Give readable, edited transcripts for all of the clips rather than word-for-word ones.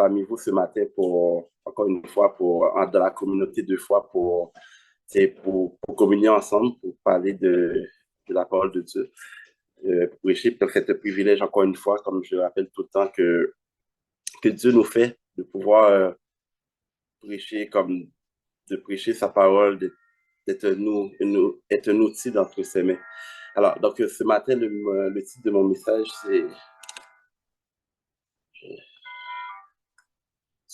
parmi vous ce matin pour, encore une fois, dans la communauté de foi pour communier ensemble, pour parler de la parole de Dieu, pour prêcher. Peut-être c'est un privilège, encore une fois, comme je le rappelle tout le temps, que Dieu nous fait de pouvoir prêcher de prêcher sa parole, être un outil d'entre ses mains. Alors, donc, ce matin, le titre de mon message, c'est...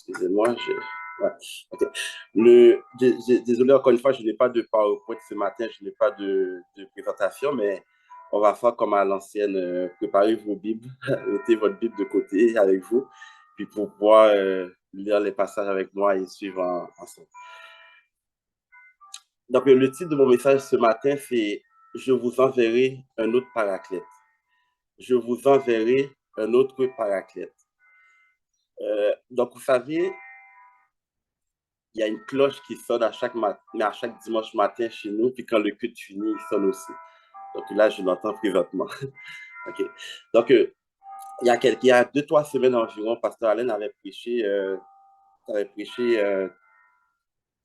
Excusez-moi, ouais. Okay. Désolé, encore une fois, je n'ai pas de PowerPoint ce matin, je n'ai pas de présentation, mais on va faire comme à l'ancienne, préparez vos Bibles, mettez votre Bible de côté avec vous, puis pour pouvoir lire les passages avec moi et suivre ensemble. Donc, le titre de mon message ce matin, c'est « Je vous enverrai un autre paraclète ». Je vous enverrai un autre paraclète. Donc, vous savez, il y a une cloche qui sonne à chaque dimanche matin chez nous, puis quand le culte finit, il sonne aussi. Donc là, je l'entends présentement. OK. Donc, il y a 2-3 semaines environ, Pasteur Allen avait prêché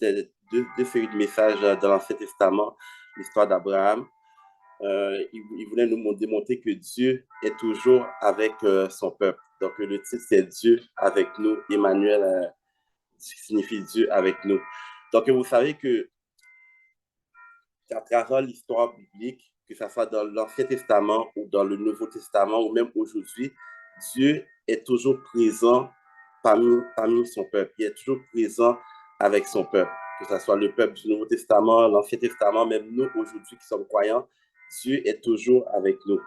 deux séries de messages dans l'Ancien Testament, l'histoire d'Abraham. Il voulait nous démontrer que Dieu est toujours avec son peuple. Donc, le titre, c'est Dieu avec nous. Emmanuel signifie Dieu avec nous. Donc, vous savez qu'à travers l'histoire biblique, que ce soit dans l'Ancien Testament ou dans le Nouveau Testament ou même aujourd'hui, Dieu est toujours présent parmi son peuple. Il est toujours présent avec son peuple. Que ce soit le peuple du Nouveau Testament, l'Ancien Testament, même nous aujourd'hui qui sommes croyants, Dieu est toujours avec nous.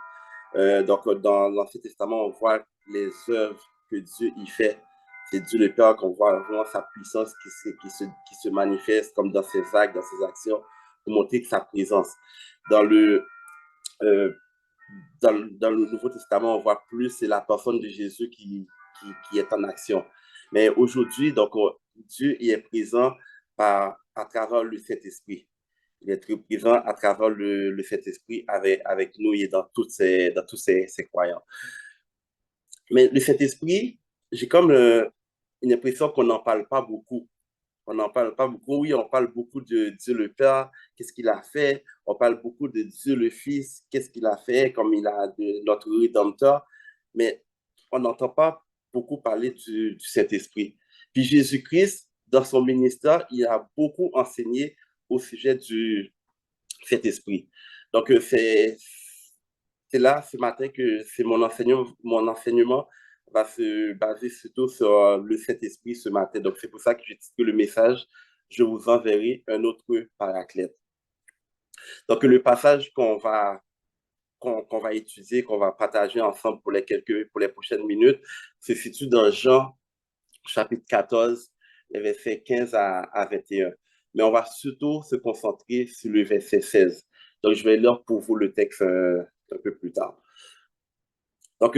Donc, dans l'Ancien Testament, on voit les œuvres que Dieu y fait. C'est Dieu le Père qu'on voit vraiment sa puissance qui se manifeste comme dans ses actes, dans ses actions, pour montrer sa présence. Dans le Nouveau Testament, on voit plus, c'est la personne de Jésus qui est en action. Mais aujourd'hui, donc, Dieu y est présent à travers le Saint-Esprit. Il est très présent à travers le Saint-Esprit avec nous et dans tous ses croyants. Mais le Saint-Esprit, j'ai comme une impression qu'on n'en parle pas beaucoup. On n'en parle pas beaucoup. Oui, on parle beaucoup de Dieu le Père, qu'est-ce qu'il a fait. On parle beaucoup de Dieu le Fils, qu'est-ce qu'il a fait, comme il a de notre Rédempteur. Mais on n'entend pas beaucoup parler du Saint-Esprit. Puis Jésus-Christ, dans son ministère, il a beaucoup enseigné au sujet du Saint-Esprit. Donc, c'est là ce matin que c'est mon enseignement va se baser surtout sur le Saint-Esprit ce matin. Donc, c'est pour ça que j'ai titré le message « Je vous enverrai un autre paraclète ». Donc, le passage qu'on va étudier, qu'on va partager ensemble pour les prochaines minutes, se situe dans Jean, chapitre 14, les versets 15 à 21. Mais on va surtout se concentrer sur le verset 16. Donc, je vais lire pour vous le texte un peu plus tard. Donc,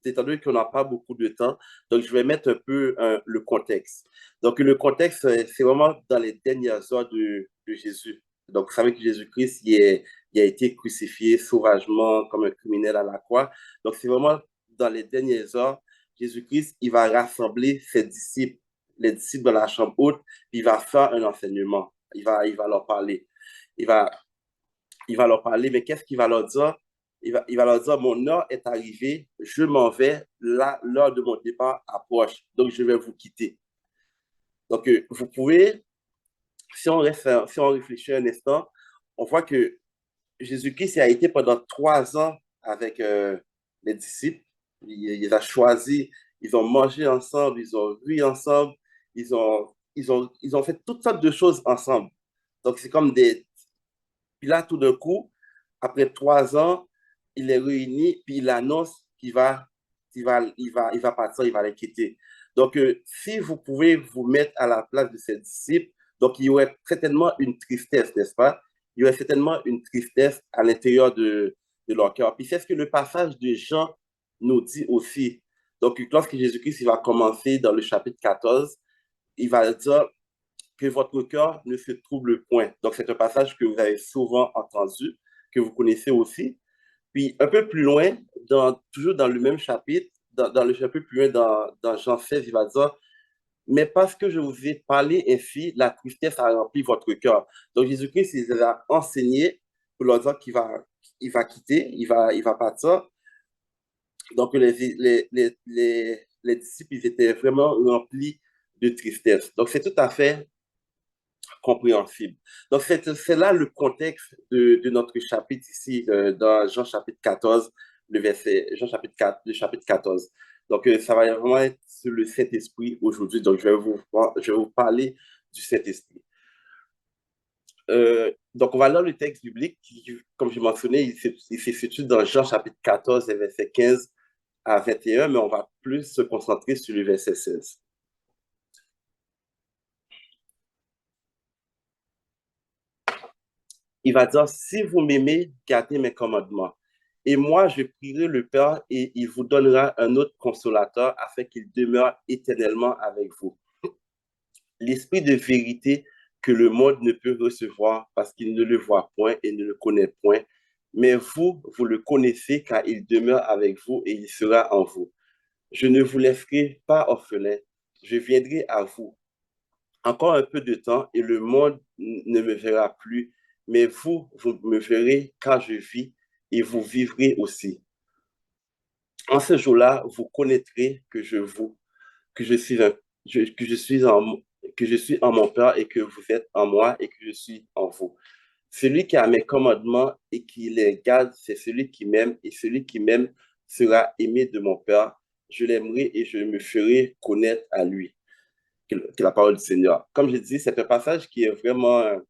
étant donné qu'on n'a pas beaucoup de temps, donc je vais mettre un peu le contexte. Donc, le contexte, c'est vraiment dans les dernières heures de Jésus. Donc, vous savez que Jésus-Christ, il a été crucifié sauvagement comme un criminel à la croix. Donc, c'est vraiment dans les dernières heures, Jésus-Christ, il va rassembler ses disciples, les disciples dans la chambre haute, puis il va faire un enseignement. Il va leur parler. Il va leur parler, mais qu'est-ce qu'il va leur dire? Il va leur dire, mon heure est arrivée, je m'en vais, là, l'heure de mon départ approche, donc je vais vous quitter. Donc, vous pouvez, si on réfléchit un instant, on voit que Jésus-Christ a été pendant 3 ans avec les disciples. Il les a choisis, ils ont mangé ensemble, ils ont ri ensemble, ils ont fait toutes sortes de choses ensemble. Donc, c'est comme des... Puis là, tout d'un coup, après 3 ans, il les réunit, puis il annonce qu'il va partir, il va les quitter. Donc, si vous pouvez vous mettre à la place de ses disciples, donc il y aurait certainement une tristesse, n'est-ce pas? Il y aurait certainement une tristesse à l'intérieur de leur cœur. Puis c'est ce que le passage de Jean nous dit aussi. Donc, lorsque Jésus-Christ il va commencer dans le chapitre 14, il va dire que votre cœur ne se trouble point. Donc, c'est un passage que vous avez souvent entendu, que vous connaissez aussi. Puis, un peu plus loin, toujours dans le même chapitre, un peu plus loin dans Jean 16, il va dire, mais parce que je vous ai parlé ainsi, la tristesse a rempli votre cœur. Donc Jésus-Christ, il les a enseigné pour leur dire il va quitter, il va partir. Donc les disciples, ils étaient vraiment remplis de tristesse. Donc c'est tout à fait compréhensible. Donc, c'est là le contexte de notre chapitre ici, dans Jean chapitre 14, Jean chapitre 4, le chapitre 14. Donc, ça va vraiment être sur le Saint-Esprit aujourd'hui. Donc, je vais vous parler du Saint-Esprit. Donc, on va lire le texte biblique qui, comme je mentionnais, il se situe dans Jean chapitre 14, verset 15 à 21, mais on va plus se concentrer sur le verset 16. Il va dire, si vous m'aimez, gardez mes commandements. Et moi, je prierai le Père et il vous donnera un autre consolateur afin qu'il demeure éternellement avec vous. L'esprit de vérité que le monde ne peut recevoir parce qu'il ne le voit point et ne le connaît point. Mais vous, vous le connaissez car il demeure avec vous et il sera en vous. Je ne vous laisserai pas orphelin. Je viendrai à vous. Encore un peu de temps et le monde ne me verra plus, mais vous, vous me verrez quand je vis et vous vivrez aussi. En ce jour-là, vous connaîtrez que je suis, que je suis que je suis en mon Père et que vous êtes en moi et que je suis en vous. Celui qui a mes commandements et qui les garde, c'est celui qui m'aime et celui qui m'aime sera aimé de mon Père. Je l'aimerai et je me ferai connaître à lui. Que la parole du Seigneur. Comme je dis, c'est un passage qui est vraiment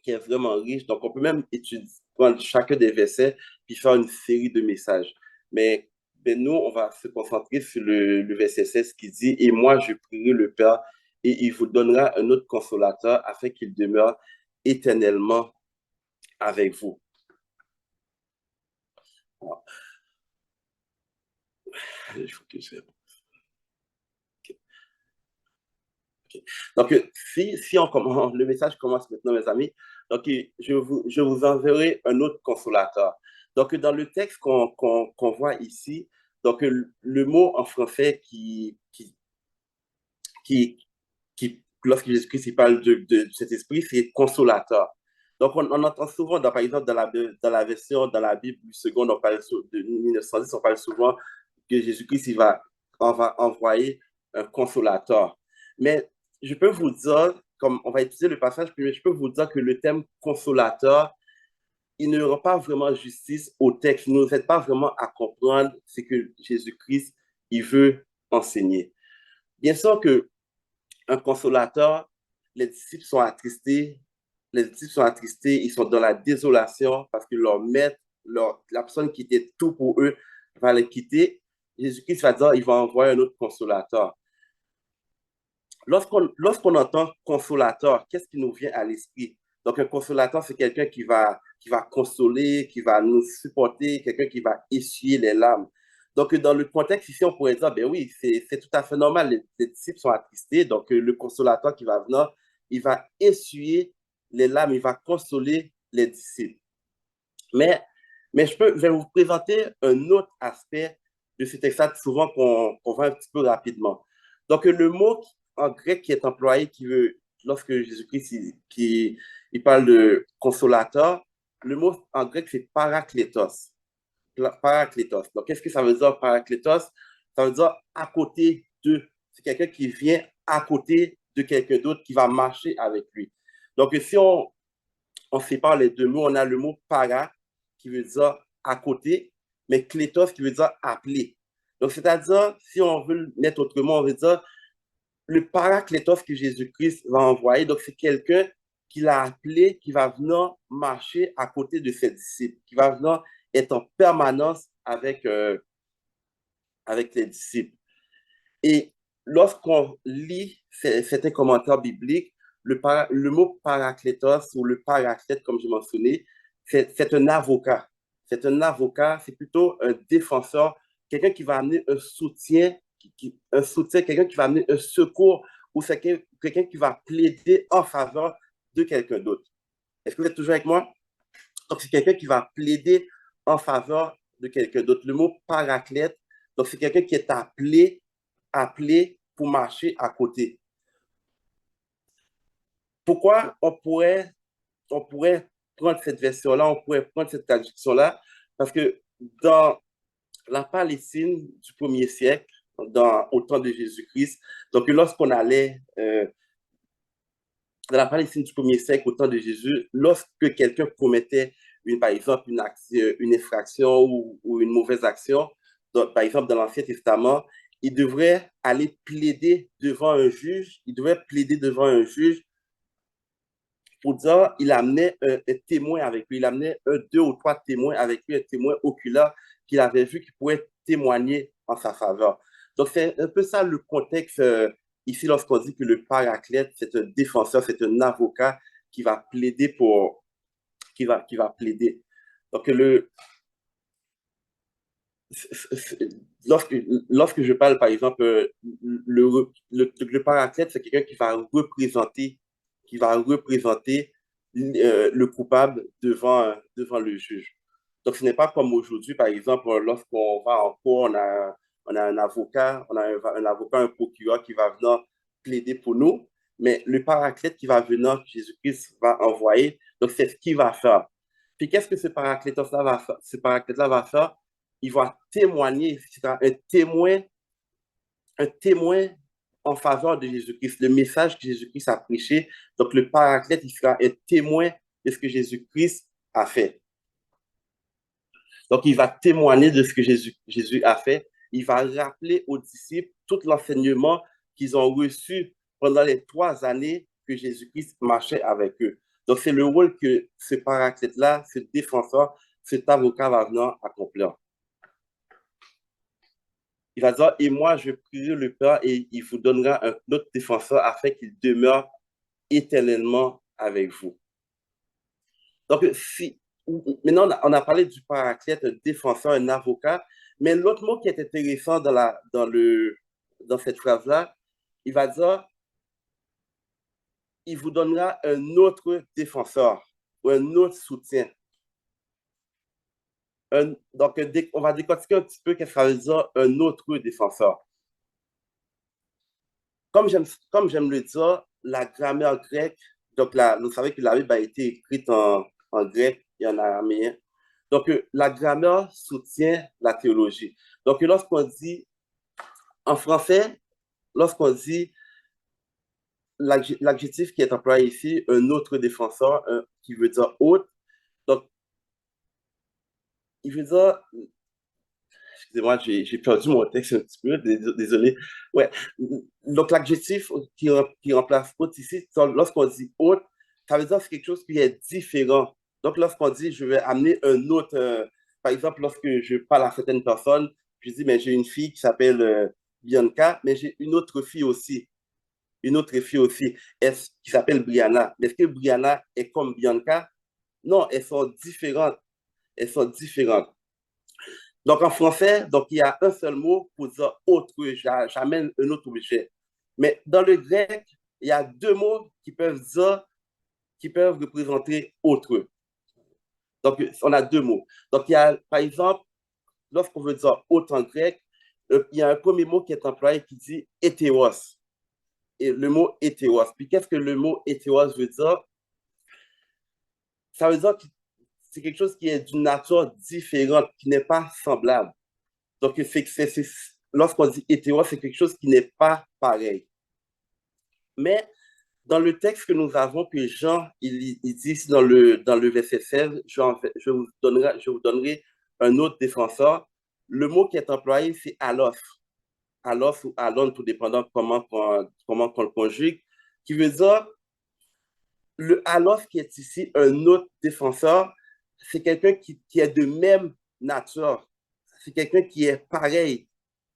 riche. Donc, on peut même étudier, prendre chacun des versets puis faire une série de messages. Mais nous, on va se concentrer sur le verset 16 qui dit, et moi, je prierai le Père et il vous donnera un autre consolateur afin qu'il demeure éternellement avec vous. Alors, il faut que je... Donc, si on commence, le message commence maintenant, mes amis. Donc, je vous enverrai un autre consolateur. Donc, dans le texte qu'on voit ici, donc, le mot en français qui, lorsque Jésus-Christ parle de cet esprit, c'est consolateur. Donc, on entend souvent, par exemple, dans la version, dans la Bible seconde, on parle de 1910, on parle souvent que Jésus-Christ, on va envoyer un consolateur. Mais je peux vous dire, comme on va utiliser le passage, mais je peux vous dire que le thème consolateur, il ne rend pas vraiment justice au texte. Il ne nous aide pas vraiment à comprendre ce que Jésus-Christ, il veut enseigner. Bien sûr que un consolateur, les disciples sont attristés, ils sont dans la désolation parce que leur maître, la personne qui était tout pour eux, va les quitter. Jésus-Christ va dire, il va envoyer un autre consolateur. Lorsqu'on entend consolateur, qu'est-ce qui nous vient à l'esprit? Donc, un consolateur, c'est quelqu'un qui va consoler, qui va nous supporter, quelqu'un qui va essuyer les larmes. Donc, dans le contexte ici, on pourrait dire, ben oui, c'est tout à fait normal, les disciples sont attristés, donc le consolateur qui va venir, il va essuyer les larmes, il va consoler les disciples. Mais, je vais vous présenter un autre aspect de cet texte souvent qu'on voit un petit peu rapidement. Donc, le mot en grec qui est employé, lorsque Jésus-Christ il parle de consolateur, le mot en grec, c'est parakletos. Parakletos. Donc, qu'est-ce que ça veut dire, parakletos? Ça veut dire à côté de. C'est quelqu'un qui vient à côté de quelqu'un d'autre qui va marcher avec lui. Donc, si on sépare les deux mots, on a le mot para qui veut dire à côté, mais kletos qui veut dire appelé. Donc, c'est-à-dire, si on veut le mettre autrement, on veut dire le paraclétos que Jésus-Christ va envoyer. Donc, c'est quelqu'un qui l'a appelé, qui va venir marcher à côté de ses disciples, qui va venir être en permanence avec les disciples. Et lorsqu'on lit certains commentaires bibliques, le mot paraclétos ou le paraclète, comme je mentionnais, c'est un avocat. C'est un avocat, c'est plutôt un défenseur, quelqu'un qui va amener un soutien, quelqu'un qui va amener un secours ou c'est quelqu'un qui va plaider en faveur de quelqu'un d'autre. Est-ce que vous êtes toujours avec moi? Donc, c'est quelqu'un qui va plaider en faveur de quelqu'un d'autre. Le mot paraclète, Donc, c'est quelqu'un qui est appelé pour marcher à côté. Pourquoi on pourrait prendre cette version-là, on pourrait prendre cette traduction-là? Parce que dans la Palestine du 1er siècle, au temps de Jésus-Christ, donc lorsqu'on allait dans la Palestine du 1er siècle, au temps de Jésus, lorsque quelqu'un commettait, par exemple, une infraction ou une mauvaise action, donc, par exemple, dans l'Ancien Testament, il devrait aller plaider devant un juge, il devrait plaider devant un juge pour dire, il amenait un témoin avec lui, il amenait deux ou trois témoins avec lui, un témoin oculaire qu'il avait vu qui pouvait témoigner en sa faveur. Donc, c'est un peu ça le contexte ici lorsqu'on dit que le paraclète, c'est un défenseur, c'est un avocat qui va plaider qui va plaider. Donc, lorsque je parle, par exemple, le paraclète, c'est quelqu'un qui va représenter le coupable devant le juge. Donc, ce n'est pas comme aujourd'hui, par exemple, lorsqu'on va en cours, on a un avocat, un avocat, un procureur qui va venir plaider pour nous, mais le paraclète qui va venir, Jésus-Christ va envoyer, donc c'est ce qu'il va faire. Puis qu'est-ce que ce paraclète-là va faire? Il va témoigner, c'est un témoin en faveur de Jésus-Christ, le message que Jésus-Christ a prêché. Donc, le paraclète, il sera un témoin de ce que Jésus-Christ a fait. Donc, il va témoigner de ce que Jésus a fait. Il va rappeler aux disciples tout l'enseignement qu'ils ont reçu pendant les 3 années que Jésus-Christ marchait avec eux. Donc, c'est le rôle que ce paraclète-là, ce défenseur, cet avocat va venir accomplir. Il va dire, et moi, je prierai le Père et il vous donnera un autre défenseur afin qu'il demeure éternellement avec vous. Donc, maintenant, on a parlé du paraclète, un défenseur, un avocat, mais l'autre mot qui est intéressant dans cette phrase-là, il va dire, il vous donnera un autre défenseur ou un autre soutien. Donc, on va décortiquer un petit peu qu'est-ce que ça veut dire un autre défenseur. Comme j'aime le dire, la grammaire grecque, donc vous savez que la Bible a été écrite en grec et en araméen. Donc, la grammaire soutient la théologie. Donc, lorsqu'on dit, en français, lorsqu'on dit l'adjectif qui est employé ici, un autre défenseur, qui veut dire autre, donc, il veut dire, excusez-moi, j'ai perdu mon texte un petit peu, désolé. Ouais. Donc, l'adjectif qui remplace autre ici, lorsqu'on dit autre, ça veut dire que c'est quelque chose qui est différent. Donc, lorsqu'on dit je vais amener un autre, par exemple, lorsque je parle à certaines personnes, je dis, mais j'ai une fille qui s'appelle Bianca, mais j'ai une autre fille aussi. Une autre fille aussi, qui s'appelle Brianna. Est-ce que Brianna est comme Bianca? Non, elles sont différentes. Elles sont différentes. Donc, en français, donc, il y a un seul mot pour dire autre. J'amène un autre objet. Mais dans le grec, il y a 2 mots qui peuvent représenter autre. Donc, on a 2 mots. Donc, il y a, par exemple, lorsqu'on veut dire autre en grec, il y a un premier mot qui est employé qui dit hétéros. Et le mot hétéros. Puis, qu'est-ce que le mot hétéros veut dire? Ça veut dire que c'est quelque chose qui est d'une nature différente, qui n'est pas semblable. Donc, lorsqu'on dit hétéros, c'est quelque chose qui n'est pas pareil. Mais dans le texte que nous avons, que Jean, il dit dans le verset 16, je vous donnerai un autre défenseur. Le mot qui est employé, c'est alos. Alos ou alon, tout dépendant comment on le conjugue, qui veut dire le alos qui est ici un autre défenseur, c'est quelqu'un qui est de même nature. C'est quelqu'un qui est pareil,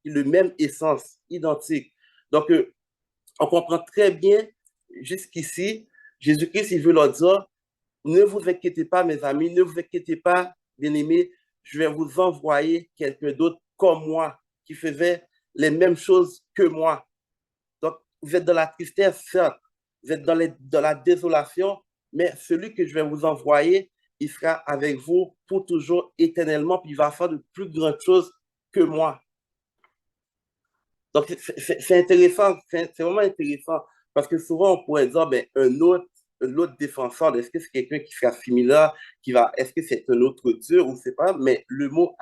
qui a le même essence, identique. Donc, on comprend très bien jusqu'ici, Jésus-Christ, il veut leur dire, ne vous inquiétez pas, mes amis, ne vous inquiétez pas, bien-aimés, je vais vous envoyer quelqu'un d'autre comme moi, qui faisait les mêmes choses que moi. Donc, vous êtes dans la tristesse, certes, vous êtes dans la désolation, mais celui que je vais vous envoyer, il sera avec vous pour toujours, éternellement, puis il va faire de plus grandes choses que moi. Donc, c'est intéressant, c'est vraiment intéressant parce que souvent, on pourrait dire, ben, un autre défenseur, est-ce que c'est quelqu'un qui sera similaire, est-ce que c'est un autre Dieu ou c'est pas, mais le mot,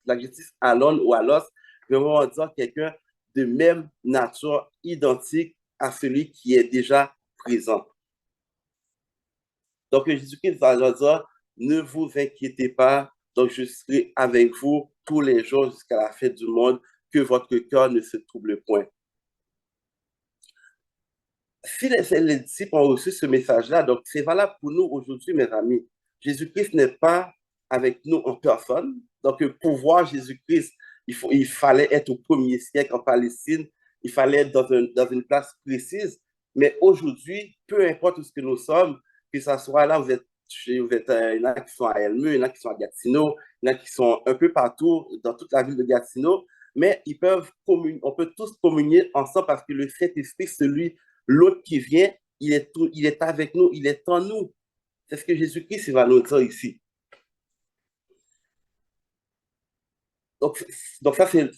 l'adjectif alon ou alos veut vraiment dire quelqu'un de même nature, identique à celui qui est déjà présent. Donc, Jésus-Christ va leur dire, ne vous inquiétez pas, donc je serai avec vous tous les jours jusqu'à la fin du monde, que votre cœur ne se trouble point. Si les disciples ont reçu ce message-là, donc c'est valable pour nous aujourd'hui, mes amis. Jésus-Christ n'est pas avec nous en personne. Donc, pour voir Jésus-Christ, il fallait être au premier siècle en Palestine, il fallait être dans une place précise. Mais aujourd'hui, peu importe où ce que nous sommes, que ce soit là, il y en a qui sont à Elmeux, il y en a qui sont à Gatineau, il y en a qui sont un peu partout dans toute la ville de Gatineau, mais on peut tous communier ensemble parce que le Saint-Esprit, l'autre qui vient, il est avec nous, il est en nous. C'est ce que Jésus-Christ va nous dire ici. Donc, donc ça, c'est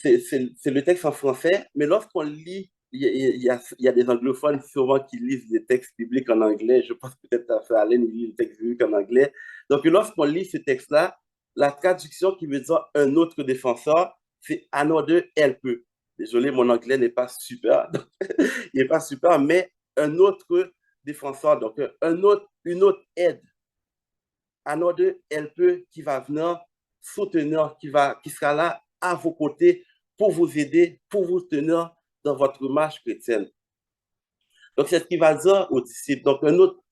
le texte en français, mais lorsqu'on lit, il y a des anglophones souvent qui lisent des textes bibliques en anglais. Je pense peut-être à faire Alain, il lit les textes bibliques en anglais. Donc, lorsqu'on lit ce texte-là, la traduction qui veut dire un autre défenseur, c'est another help. Désolé, mon anglais n'est pas super, il n'est pas super, mais un autre défenseur, donc une autre aide, another help qui va venir soutenir, qui sera là à vos côtés pour vous aider, pour vous tenir dans votre marche chrétienne. Donc, c'est ce qu'il va dire aux disciples. Donc,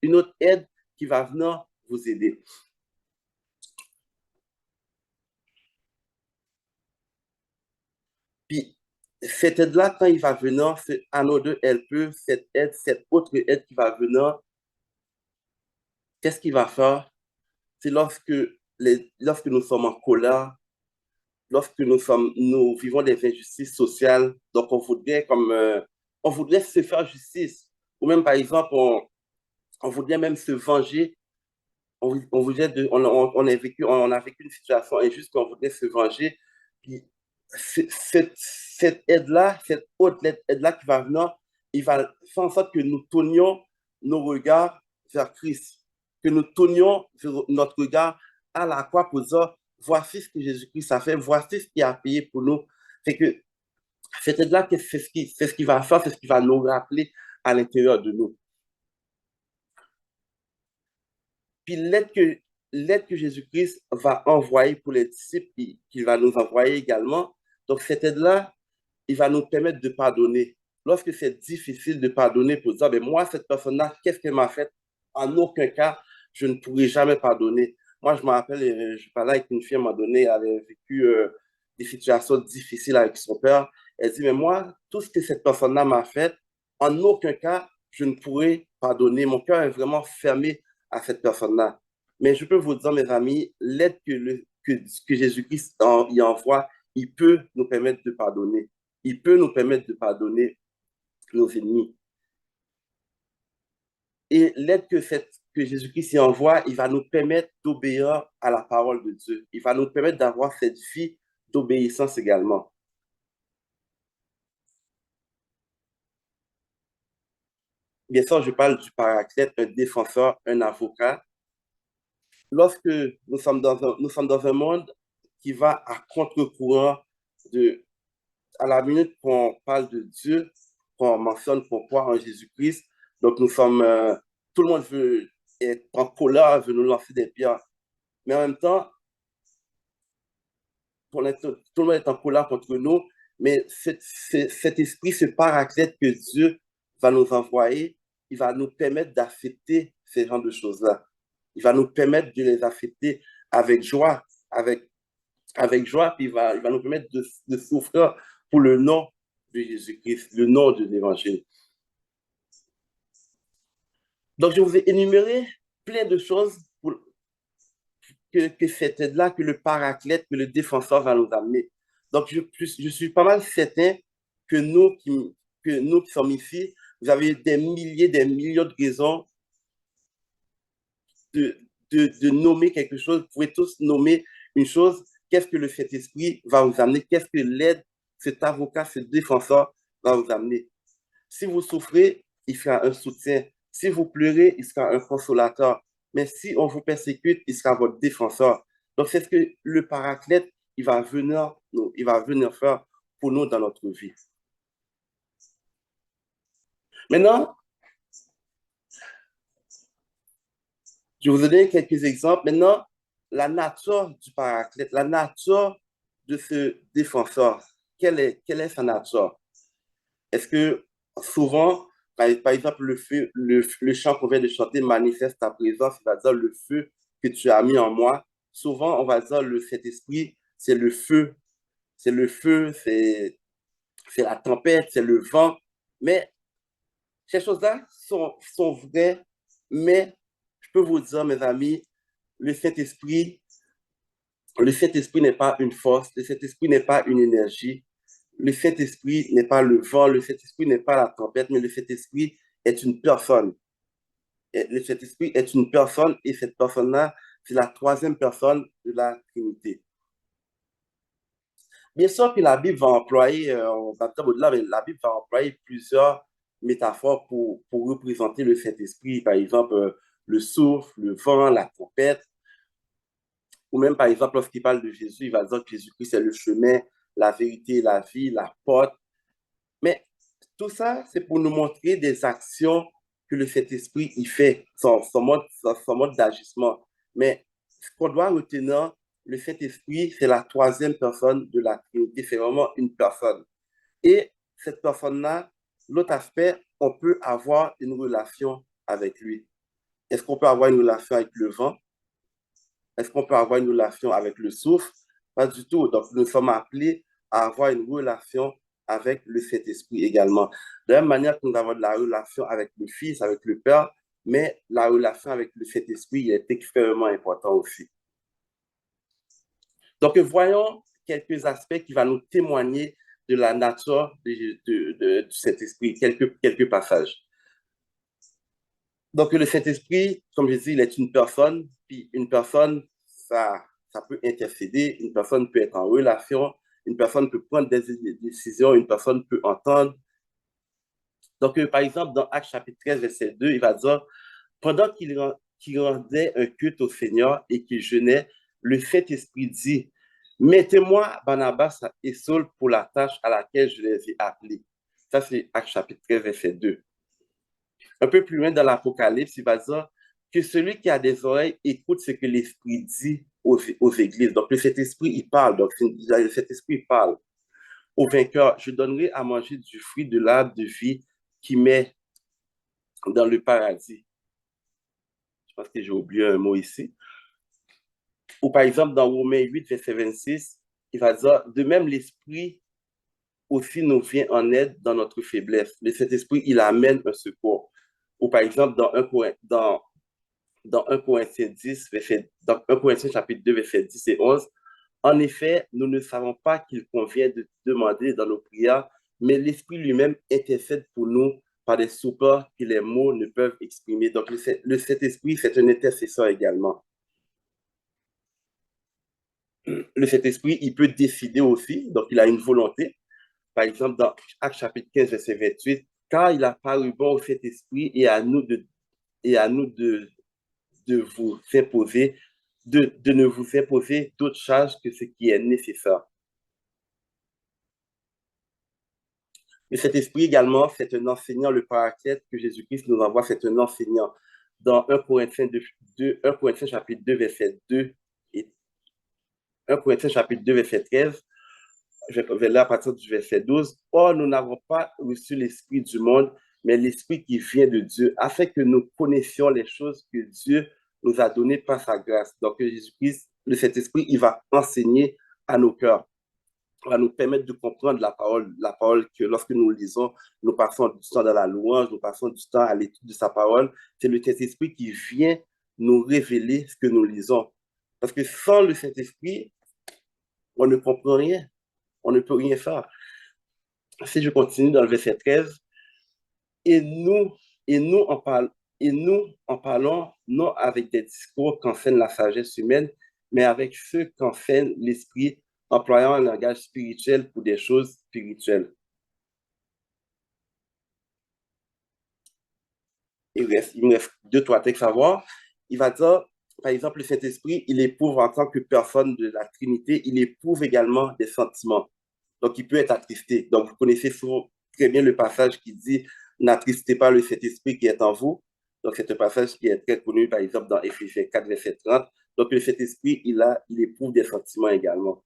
une autre aide qui va venir vous aider. Puis, cette aide-là, quand il va venir, c'est another help, cette autre aide qui va venir, qu'est-ce qu'il va faire? C'est lorsque nous sommes en colère, lorsque nous vivons des injustices sociales, donc on voudrait se faire justice. Ou même, par exemple, on voudrait même se venger. On voudrait on a vécu une situation injuste qu'on voudrait se venger. Puis, cette aide-là, cette haute aide-là qui va venir, il va faire en sorte que nous tournions nos regards vers Christ, que nous tournions notre regard à la croix pour dire, voici ce que Jésus-Christ a fait, voici ce qu'il a payé pour nous. C'est que cette aide-là, c'est ce qui va faire, c'est ce qui va nous rappeler à l'intérieur de nous. Puis l'aide que Jésus-Christ va envoyer pour les disciples, qu'il va nous envoyer également, donc cette aide-là, il va nous permettre de pardonner. Lorsque c'est difficile de pardonner pour dire, ben moi, cette personne-là, qu'est-ce qu'elle m'a fait? En aucun cas, je ne pourrai jamais pardonner. Moi, je me rappelle, je parlais avec une fille à un moment donné, elle avait vécu des situations difficiles avec son père. Elle dit, mais moi, tout ce que cette personne-là m'a fait, en aucun cas, je ne pourrai pardonner. Mon cœur est vraiment fermé à cette personne-là. Mais je peux vous dire, mes amis, l'aide que Jésus-Christ y envoie, il peut nous permettre de pardonner. Il peut nous permettre de pardonner nos ennemis. Et l'aide que Jésus-Christ y envoie, il va nous permettre d'obéir à la parole de Dieu. Il va nous permettre d'avoir cette vie d'obéissance également. Bien sûr, je parle du paraclète, un défenseur, un avocat. Lorsque nous sommes dans un monde qui va à contre-courant à la minute qu'on parle de Dieu, qu'on mentionne qu'on croit en Jésus-Christ, donc tout le monde veut être en colère, veut nous lancer des pierres. Mais en même temps, tout le monde est en colère contre nous, mais cet esprit, ce paraclète que Dieu va nous envoyer, il va nous permettre d'accepter ces genres de choses-là. Il va nous permettre de les accepter avec joie, avec joie, puis il va nous permettre de souffrir pour le nom de Jésus-Christ, le nom de l'Évangile. Donc, je vous ai énuméré plein de choses que cette aide-là, que le paraclète, que le défenseur va nous amener. Donc, je suis pas mal certain que que nous qui sommes ici, vous avez des millions de raisons de nommer quelque chose. Vous pouvez tous nommer une chose. Qu'est-ce que le Saint-Esprit va vous amener? Qu'est-ce que l'aide cet avocat, ce défenseur va vous amener. Si vous souffrez, il sera un soutien. Si vous pleurez, il sera un consolateur. Mais si on vous persécute, il sera votre défenseur. Donc, c'est ce que le paraclète, il va venir faire pour nous dans notre vie. Maintenant, je vais vous donner quelques exemples. Maintenant, la nature du paraclète, la nature de ce défenseur, quelle est sa nature? Est-ce que souvent, par exemple, le chant qu'on vient de chanter manifeste ta présence, c'est-à-dire le feu que tu as mis en moi. Souvent, on va dire le Saint-Esprit, c'est le feu. C'est le feu, c'est la tempête, c'est le vent. Mais ces choses-là sont vraies, mais je peux vous dire, mes amis, le Saint-Esprit, le Saint-Esprit n'est pas une force, le Saint-Esprit n'est pas une énergie, le Saint-Esprit n'est pas le vent, le Saint-Esprit n'est pas la tempête, mais le Saint-Esprit est une personne. Et le Saint-Esprit est une personne et cette personne-là, c'est la troisième personne de la Trinité. Bien sûr que la Bible va employer, on va peut-être au-delà, mais la Bible va employer plusieurs métaphores pour représenter le Saint-Esprit. Par exemple, le souffle, le vent, la tempête. Ou même, par exemple, lorsqu'il parle de Jésus, il va dire que Jésus-Christ c'est le chemin, la vérité, la vie, la porte. Mais tout ça, c'est pour nous montrer des actions que le Saint-Esprit y fait, son mode d'agissement. Mais ce qu'on doit retenir, le Saint-Esprit, c'est la troisième personne de la Trinité. C'est vraiment une personne. Et cette personne-là, l'autre aspect, on peut avoir une relation avec lui. Est-ce qu'on peut avoir une relation avec le vent? Est-ce qu'on peut avoir une relation avec le souffle? Pas du tout. Donc, nous sommes appelés à avoir une relation avec le Saint-Esprit également. De la même manière que nous avons de la relation avec le Fils, avec le Père, mais la relation avec le Saint-Esprit est extrêmement importante aussi. Donc, voyons quelques aspects qui vont nous témoigner de la nature du Saint-Esprit, quelques passages. Donc, le Saint-Esprit, comme je dis, il est une personne, puis une personne, ça peut intercéder, une personne peut être en relation, une personne peut prendre des décisions, une personne peut entendre. Donc, par exemple, dans Actes chapitre 13, verset 2, il va dire, pendant qu'il rendait un culte au Seigneur et qu'il jeûnait, le Saint-Esprit dit, mettez-moi Barnabas et Saul pour la tâche à laquelle je les ai appelés. Ça, c'est Actes chapitre 13, verset 2. Un peu plus loin dans l'Apocalypse, il va dire que celui qui a des oreilles écoute ce que l'Esprit dit aux églises. Donc, le Saint-Esprit, il parle. Donc, le Saint-Esprit, il parle. Au vainqueur, je donnerai à manger du fruit de l'arbre de vie qui met dans le paradis. Je pense que j'ai oublié un mot ici. Ou par exemple, dans Romains 8, verset 26, il va dire, de même, l'Esprit aussi nous vient en aide dans notre faiblesse. Le Saint-Esprit, il amène un secours. Ou par exemple, dans 1 Corinthiens 10, dans 1 Corinthiens chapitre 2, verset 10 et 11, en effet, nous ne savons pas qu'il convient de demander dans nos prières, mais l'Esprit lui-même intercède pour nous par des supports que les mots ne peuvent exprimer. Donc, le Saint-Esprit, c'est un intercesseur également. Le Saint-Esprit, il peut décider aussi, donc il a une volonté. Par exemple, dans Actes chapitre 15, verset 28, car il a paru bon au Saint-Esprit et à nous de vous imposer, de ne vous imposer d'autres charges que ce qui est nécessaire. Et cet esprit également, c'est un enseignant, le paraclète que Jésus-Christ nous envoie, c'est un enseignant. Dans 1 Corinthiens, 1 Corinthiens chapitre 2, verset 2 et 1 Corinthiens chapitre 2, verset 13, je vais là à partir du verset 12. Or, nous n'avons pas reçu l'esprit du monde, mais l'esprit qui vient de Dieu, afin que nous connaissions les choses que Dieu nous a données par sa grâce. Donc, Jésus-Christ, le Saint-Esprit, il va enseigner à nos cœurs, va nous permettre de comprendre la parole que lorsque nous lisons, nous passons du temps dans la louange, nous passons du temps à l'étude de sa parole. C'est le Saint-Esprit qui vient nous révéler ce que nous lisons. Parce que sans le Saint-Esprit, on ne comprend rien. On ne peut rien faire. Si je continue dans le verset 13, et nous, et nous, en, parle, et nous en parlons non avec des discours qu'enseigne la sagesse humaine, mais avec ceux qu'enseigne l'Esprit, employant un langage spirituel pour des choses spirituelles. Il me reste deux, trois textes à voir. Il va dire, par exemple, le Saint-Esprit, il éprouve en tant que personne de la Trinité, il éprouve également des sentiments. Donc, il peut être attristé. Donc, vous connaissez souvent très bien le passage qui dit, n'attristez pas le Saint-Esprit qui est en vous. Donc, c'est un passage qui est très connu, par exemple, dans Éphésiens 4, verset 30. Donc, le Saint-Esprit, il éprouve des sentiments également.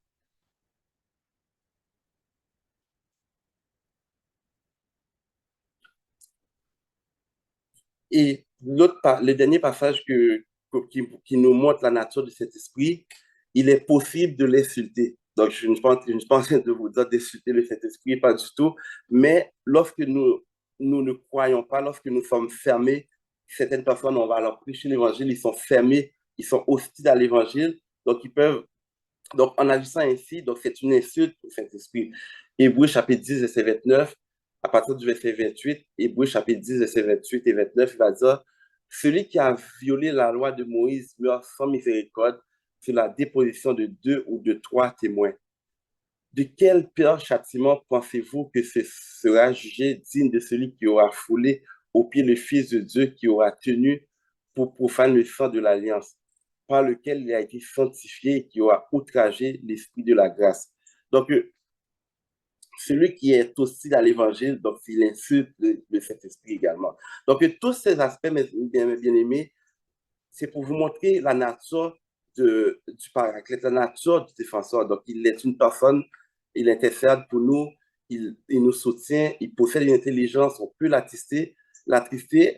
Et le dernier passage qui nous montre la nature de cet esprit, il est possible de l'insulter. Donc, je ne pense pas en train de vous dire d'insulter le Saint-Esprit, pas du tout. Mais lorsque nous ne croyons pas, lorsque nous sommes fermés, certaines personnes, on va leur prêcher l'évangile, ils sont fermés, ils sont hostiles à l'évangile. Donc, donc, en agissant ainsi, donc c'est une insulte au Saint-Esprit. Hébreux chapitre 10, verset 29, à partir du verset 28, Hébreux chapitre 10, verset 28 et 29, il va dire, celui qui a violé la loi de Moïse meurt sans miséricorde sur la déposition de deux ou de trois témoins. De quel pire châtiment pensez-vous que ce sera jugé digne de celui qui aura foulé au pied le Fils de Dieu, qui aura tenu pour profane le sang de l'alliance, par lequel il a été sanctifié et qui aura outragé l'esprit de la grâce? Donc, celui qui est aussi dans l'évangile, donc il insulte le Saint-Esprit également. Donc, tous ces aspects, mes bien-aimés, c'est pour vous montrer la nature du paraclète, la nature du défenseur. Donc, il est une personne, il intercède pour nous, il nous soutient, il possède une intelligence, on peut l'attrister,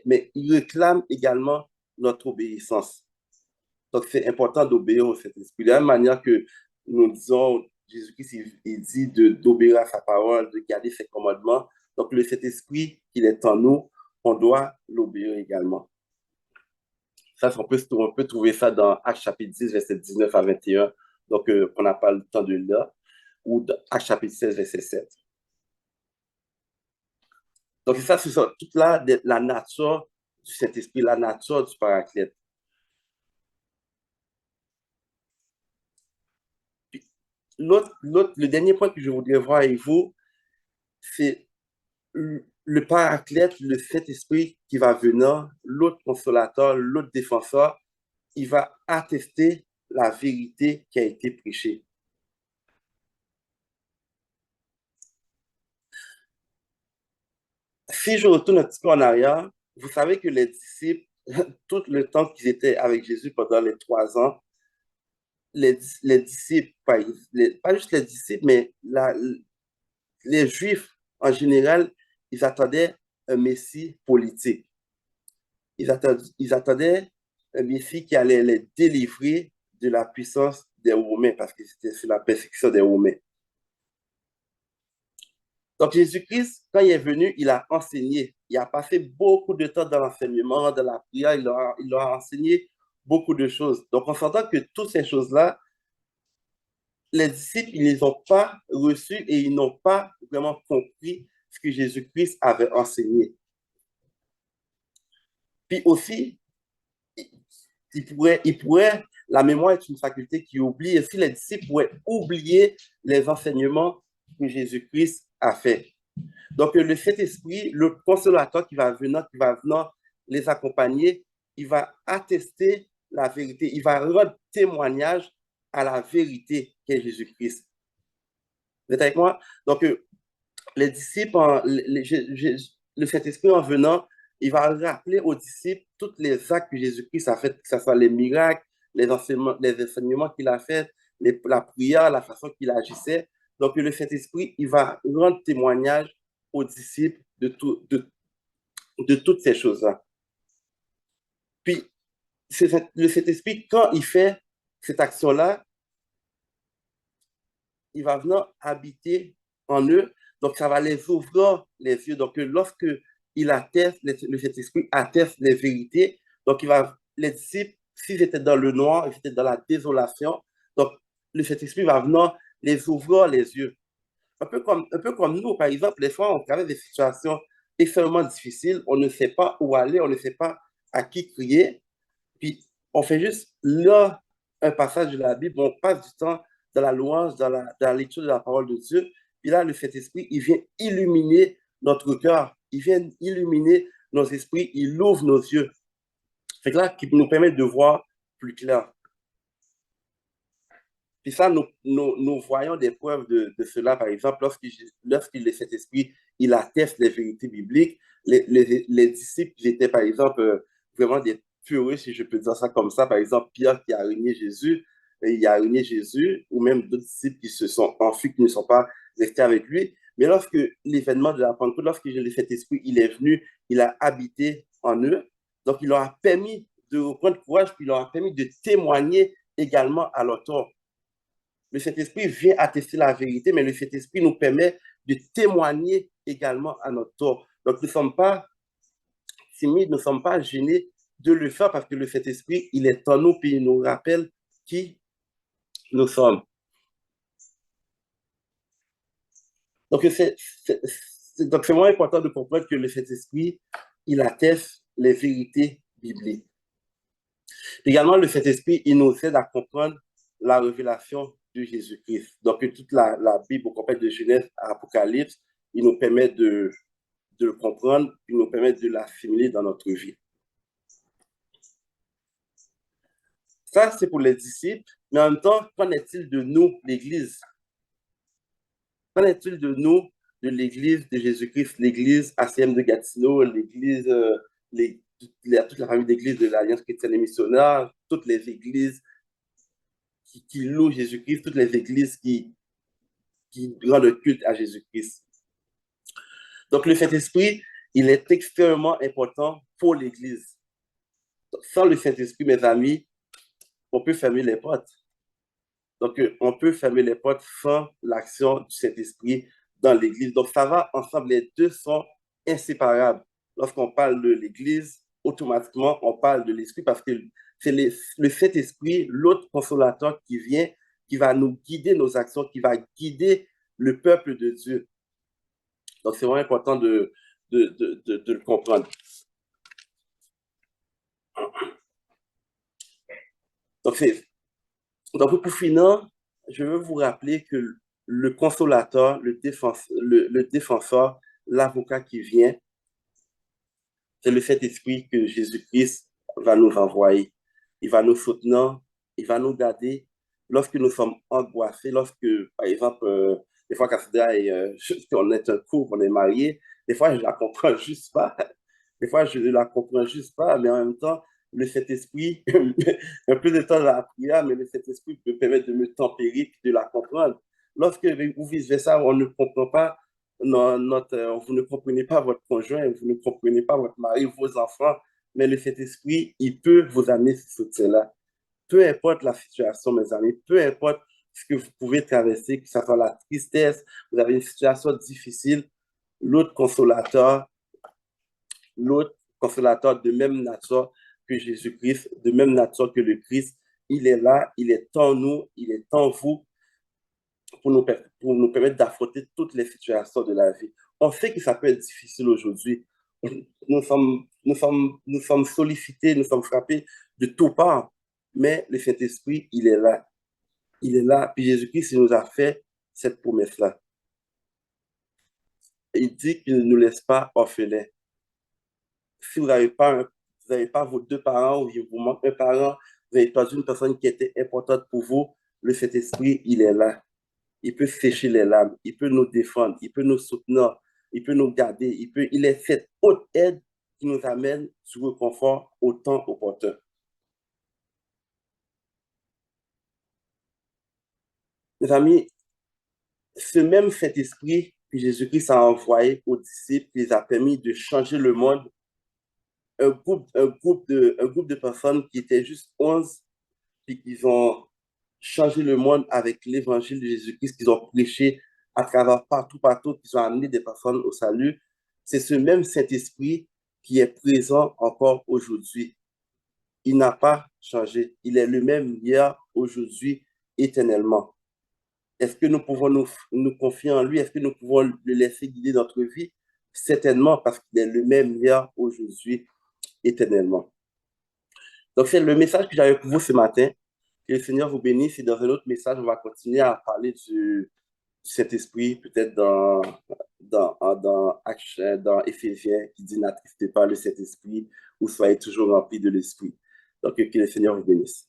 mais il réclame également notre obéissance. Donc, c'est important d'obéir au Saint-Esprit. De la même manière que nous disons, Jésus-Christ, il dit d'obéir à sa parole, de garder ses commandements. Donc, le Saint-Esprit, qu'il est en nous, on doit l'obéir également. Ça, on peut trouver ça dans Actes chapitre 10, verset 19 à 21. Donc, on n'a pas le temps de lire. Ou dans Actes chapitre 16, verset 7. Donc, ça, c'est ça, toute la nature du Saint-Esprit, la nature du Paraclète. Puis, le dernier point que je voudrais voir avec vous, c'est le Paraclète, le Saint-Esprit qui va venir, l'autre consolateur, l'autre défenseur, il va attester la vérité qui a été prêchée. Si je retourne un petit peu en arrière, vous savez que les disciples, tout le temps qu'ils étaient avec Jésus pendant les 3 ans, les disciples, pas juste les disciples, mais les Juifs en général, ils attendaient un Messie politique. Ils attendaient un Messie qui allait les délivrer de la puissance des Romains, parce que c'était sous la persécution des Romains. Donc Jésus-Christ, quand il est venu, il a enseigné. Il a passé beaucoup de temps dans l'enseignement, dans la prière, il leur a enseigné beaucoup de choses. Donc on s'entend que toutes ces choses-là, les disciples, ils ne les ont pas reçues et ils n'ont pas vraiment compris ce que Jésus-Christ avait enseigné. Puis aussi, la mémoire est une faculté qui oublie, et si les disciples pourraient oublier les enseignements que Jésus-Christ a fait. Donc, le Saint-Esprit, le consolateur qui va venir les accompagner, il va attester la vérité, il va rendre témoignage à la vérité qu'est Jésus-Christ. Vous êtes avec moi? Donc, les disciples, le Saint-Esprit en venant, il va rappeler aux disciples tous les actes que Jésus-Christ a fait, que ce soit les miracles, les enseignements qu'il a fait, la prière, la façon qu'il agissait. Donc, le Saint-Esprit, il va rendre témoignage aux disciples de toutes ces choses-là. Puis, le Saint-Esprit, quand il fait cette action-là, il va venir habiter en eux. Donc, ça va les ouvrir les yeux. Donc, lorsque il atteste, le Saint-Esprit atteste les vérités, donc les disciples, s'ils étaient dans le noir, ils étaient dans la désolation, donc le Saint-Esprit va venir les ouvrir les yeux. Un peu comme nous, par exemple, les fois, on traverse des situations extrêmement difficiles, on ne sait pas où aller, on ne sait pas à qui crier, puis on fait juste là un passage de la Bible, on passe du temps dans la louange, dans la lecture de la parole de Dieu. Puis là, le Saint-Esprit, il vient illuminer notre cœur, il vient illuminer nos esprits, il ouvre nos yeux. C'est là qui nous permet de voir plus clair. Puis ça, nous voyons des preuves de cela, par exemple, lorsque le Saint-Esprit, il atteste les vérités bibliques, les disciples, ils étaient, par exemple, vraiment des furieux, si je peux dire ça comme ça. Par exemple, Pierre qui a renié Jésus, il a renié Jésus, ou même d'autres disciples qui se sont enfuis, qui ne sont pas restés avec lui. Mais lorsque l'événement de la Pentecôte, lorsque le Saint-Esprit, il est venu, il a habité en eux, donc il leur a permis de reprendre courage, puis il leur a permis de témoigner également à leur tour. Le Saint-Esprit vient attester la vérité, mais le Saint-Esprit nous permet de témoigner également à notre tour. Donc, nous ne sommes pas timides, nous ne sommes pas gênés de le faire parce que le Saint-Esprit, il est en nous, puis il nous rappelle qui nous sommes. Donc, c'est vraiment important de comprendre que le Saint-Esprit, il atteste les vérités bibliques. Également, le Saint-Esprit, il nous aide à comprendre la révélation de Jésus-Christ. Donc, toute la Bible, au complète de Genèse à Apocalypse, il nous permet de le comprendre, il nous permet de l'assimiler dans notre vie. Ça, c'est pour les disciples, mais en même temps, qu'en est-il de nous, l'Église? Qu'en est-il de nous, de l'Église de Jésus-Christ, l'Église ACM de Gatineau, l'Église, toute la famille d'églises de l'Alliance chrétienne et missionnaire, toutes les églises qui louent Jésus-Christ, toutes les églises qui rendent le culte à Jésus-Christ. Donc, le Saint-Esprit, il est extrêmement important pour l'Église. Sans le Saint-Esprit, mes amis, on peut fermer les portes. Donc, on peut fermer les portes sans l'action du Saint-Esprit dans l'Église. Donc, ça va ensemble. Les deux sont inséparables. Lorsqu'on parle de l'Église, automatiquement, on parle de l'Esprit parce que c'est le Saint-Esprit, l'autre consolateur qui vient, qui va nous guider nos actions, qui va guider le peuple de Dieu. Donc, c'est vraiment important de le comprendre. Donc, pour finir, je veux vous rappeler que le consolateur, le défenseur, l'avocat qui vient, c'est le Saint-Esprit que Jésus-Christ va nous envoyer. Il va nous soutenir, il va nous garder lorsque nous sommes angoissés, lorsque, par exemple, des fois, Cassandra on est un couple, on est marié, des fois, je la comprends juste pas. Des fois, je ne la comprends juste pas, mais en même temps, le Saint-Esprit, un peu de temps dans la prière, mais le Saint-Esprit peut permettre de me tempérer et de la comprendre. Lorsque, ou vice-versa, on ne comprend pas vous ne comprenez pas votre conjoint, vous ne comprenez pas votre mari, vos enfants, mais le Saint-Esprit, il peut vous amener ce soutien-là. Peu importe la situation, mes amis, peu importe ce que vous pouvez traverser, que ce soit la tristesse, vous avez une situation difficile, l'autre consolateur, de même nature que Jésus-Christ, de même nature que le Christ, il est là, il est en nous, il est en vous pour nous permettre d'affronter toutes les situations de la vie. On sait que ça peut être difficile aujourd'hui. Nous sommes sollicités, nous sommes frappés de tout part, mais le Saint-Esprit, il est là. Il est là, puis Jésus-Christ, il nous a fait cette promesse-là. Il dit qu'il ne nous laisse pas orphelins. Si vous n'avez pas vos deux parents ou il vous manque un parent, vous avez perdu une personne qui était importante pour vous, le Saint-Esprit, il est là. Il peut sécher les larmes, il peut nous défendre, il peut nous soutenir, il peut nous garder, il est cette haute aide qui nous amène sur le confort au temps opportun. Mes amis, ce même Saint-Esprit que Jésus-Christ a envoyé aux disciples, les a permis de changer le monde. Un groupe de personnes qui étaient juste 11, puis qui ont changé le monde avec l'évangile de Jésus-Christ qu'ils ont prêché à travers partout, qu'ils ont amené des personnes au salut. C'est ce même Saint-Esprit qui est présent encore aujourd'hui. Il n'a pas changé. Il est le même hier, aujourd'hui, éternellement. Est-ce que nous pouvons nous confier en lui? Est-ce que nous pouvons le laisser guider notre vie? Certainement, parce qu'il est le même hier, aujourd'hui, éternellement. Donc, c'est le message que j'avais pour vous ce matin. Que le Seigneur vous bénisse et dans un autre message, on va continuer à parler du Saint-Esprit, peut-être dans Éphésiens, qui dit n'attristez pas le Saint-Esprit ou soyez toujours remplis de l'Esprit. Donc, que le Seigneur vous bénisse.